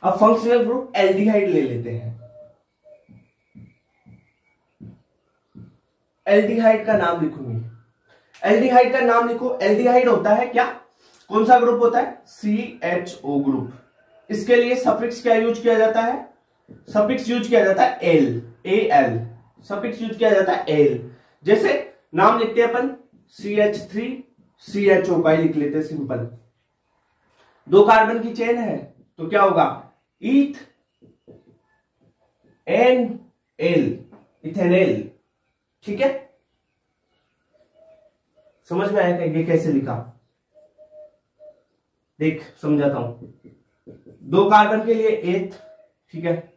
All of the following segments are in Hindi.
अब फंक्शनल ग्रुप एल्डिहाइड ले लेते हैं। एल्डिहाइड का नाम लिखूंगी, एल्डिहाइड का नाम लिखो। एल्डिहाइड होता है क्या, कौन सा ग्रुप होता है, CHO ग्रुप। इसके लिए सफिक्स क्या यूज किया जाता है, सफिक्स यूज किया जाता है एल, AL, सफिक्स यूज किया जाता है एल। जैसे नाम लिखते हैं अपन CH3 CHO का ही लिख लेते हैं सिंपल। 2 कार्बन की चेन है तो क्या होगा, ईथ एन एल, इथेनॉल। ठीक है, समझ में आया ये कैसे लिखा, देख समझाता हूं। 2 कार्बन के लिए एथ, ठीक है,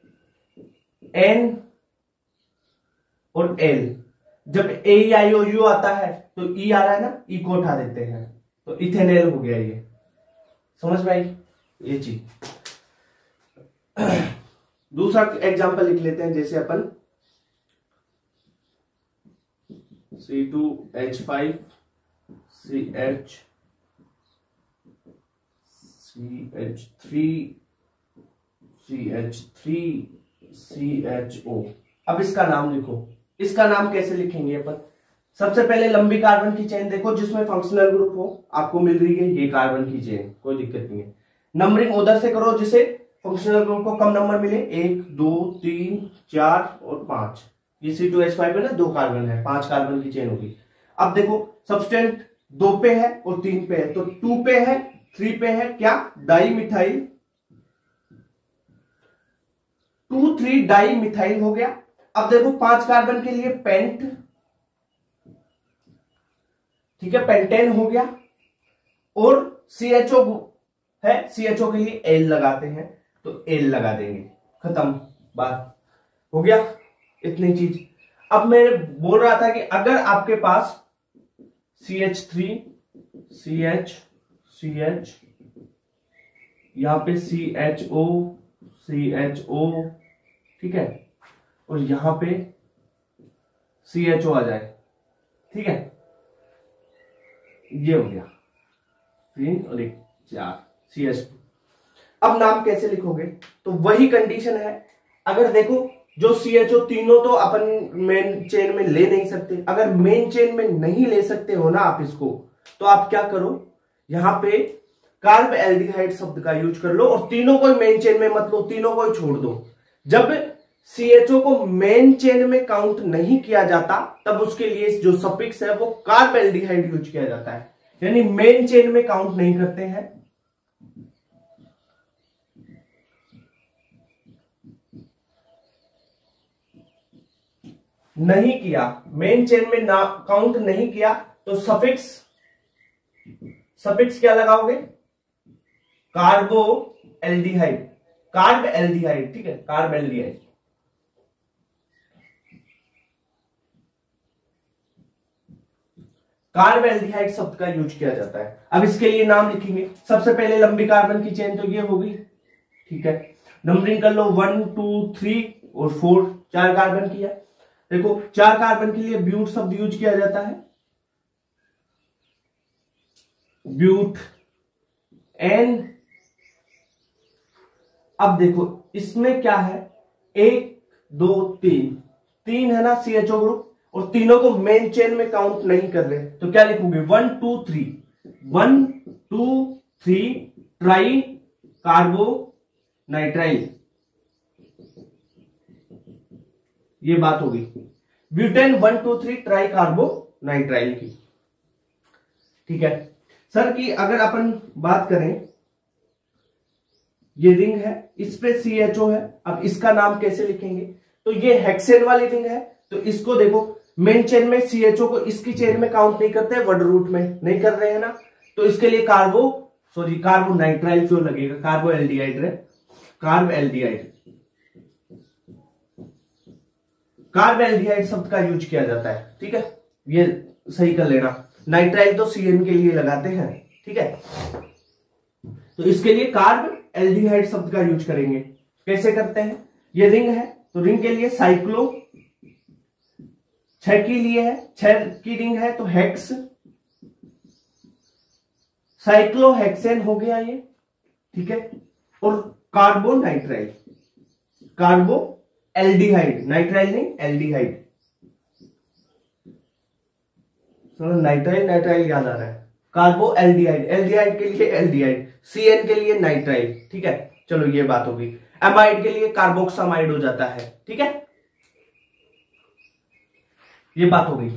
एन और एल। जब AIOU आता है तो ई आ रहा है ना, ई को उठा देते हैं तो इथेनॉल हो गया। ये समझ में आई ये चीज। दूसरा एग्जांपल लिख लेते हैं, जैसे अपन C2H5 CH CH3 CH3 CHO। अब इसका नाम लिखो। इसका नाम कैसे लिखेंगे अपन, सबसे पहले लंबी कार्बन की चेन देखो जिसमें फंक्शनल ग्रुप हो, आपको मिल रही है ये कार्बन की चेन, कोई दिक्कत नहीं है। नंबरिंग उधर से करो जिसे फंक्शनल ग्रुप को कम नंबर मिले, 1 2 3 4 और 5। ये C2H5 है ना, 2 कार्बन है, 5 कार्बन की चेन होगी। अब देखो सब्सटेंट 2 पे है और 3 पे है, तो 2 पे है 3 पे है क्या, डाई मिथाइल, 2,3 डाई मिथाइल हो गया। अब देखो 5 कार्बन के लिए पेंट, ठीक है, पेंटेन हो गया। और CHO है, CHO के लिए एल लगाते हैं तो एल लगा देंगे, खत्म, बात हो गया, इतनी चीज। अब मैं बोल रहा था कि अगर आपके पास CH3 CH CH, यहां पे CHO CHO, ठीक है, और यहां पे CHO आ जाए, ठीक है, ये हो गया 3 और 1 4 CH2। अब नाम कैसे लिखोगे, तो वही कंडीशन है। अगर देखो जो CHO तीनों तो अपन मेन चेन में ले नहीं सकते, अगर मेन चेन में नहीं ले सकते हो ना आप इसको, तो आप क्या करो, यहां पे कार्ब एल्डिहाइड शब्द का यूज कर लो और तीनों को मेन चेन में मत लो, तीनों को छोड़ दो। जब CHO को मेन चेन में काउंट नहीं किया जाता तब उसके लिए जो सफिक्स है वो कार्ब एल्डिहाइड यूज किया जाता है, यानी मेन चेन में काउंट नहीं करते हैं। नहीं किया, मेन चेन में ना काउंट नहीं किया तो सफिक्स, सफिक्स क्या लगाओगे, कार्बो एल्डिहाइड, कार्ब एल्डिहाइड, ठीक है, कार्ब एल्डिहाइड। कार्ब एल्डिहाइड शब्द का यूज किया जाता है। अब इसके लिए नाम लिखेंगे, सबसे पहले लंबी कार्बन की चेन तो ये होगी, ठीक है, नंबरिंग कर लो 1 2 3 और 4, 4 कार्बन की है। देखो 4 कार्बन के लिए ब्यूट शब्द यूज किया जाता है, ब्यूट एन। अब देखो इसमें क्या है, 1 2 3, 3 है ना CHO ग्रुप, और तीनों को मेन चेन में काउंट नहीं कर रहे, तो क्या लिखोगे 1 2 3, 1 2 3 ट्राई कार्बो नाइट्राइल, ये बात होगी ब्यूटेन 1 2 3 ट्राई कार्बो नाइट्राइल की, ठीक है। सर की अगर अपन बात करें, ये रिंग है, इस पे CHO है, अब इसका नाम कैसे लिखेंगे, तो ये हेक्सेन वाली रिंग है, तो इसको देखो मेन चेन में CHO को इसकी चेन में काउंट नहीं करते, वर्ड रूट में नहीं कर रहे हैं ना, तो इसके लिए कार्बो नाइट्राइल क्यों लगेगा, कार्बो एल्डिहाइड है, कार्ब एल्डिहाइड, कार्ब एल्डिहाइड शब्द का यूज किया जाता है, ठीक है, ये सही कर लेना। नाइट्राइल तो CN के लिए लगाते हैं, ठीक है, तो इसके लिए कार्ब एल्डिहाइड शब्द का यूज करेंगे। कैसे करते हैं, ये रिंग है तो रिंग के लिए साइक्लो, 6 के लिए है, 6 की रिंग है तो हेक्स, साइक्लोहेक्सेन हो गया ये, ठीक है, और कार्बोनाइट्राइल, कार्बो एल्डिहाइड, नाइट्राइल नहीं एल्डिहाइड, नाइट्राइल नाइट्राइल याद आ रहा है, कार्बो एल्डिहाइड, एल्डिहाइड के लिए एल्डिहाइड, CN के लिए नाइट्राइल, ठीक है। चलो ये बात होगी। एमाइड के लिए कार्बोक्सामाइड हो जाता है, ठीक है, ये बात हो गई।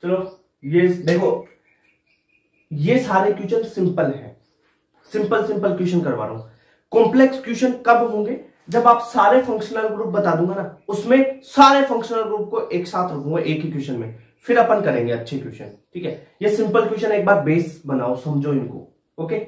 चलो ये देखो, ये सारे क्वेश्चन सिंपल है, सिंपल सिंपल क्वेश्चन करवा रहा हूं। कॉम्प्लेक्स क्वेश्चन कब होंगे? जब आप सारे फंक्शनल ग्रुप बता दूंगा ना, उसमें सारे फंक्शनल ग्रुप को एक साथ रखूंगा एक ही क्वेश्चन में, फिर अपन करेंगे अच्छे क्वेश्चन, ठीक है। ये सिंपल क्वेश्चन एक बार बेस बनाओ, समझो इनको, ओके।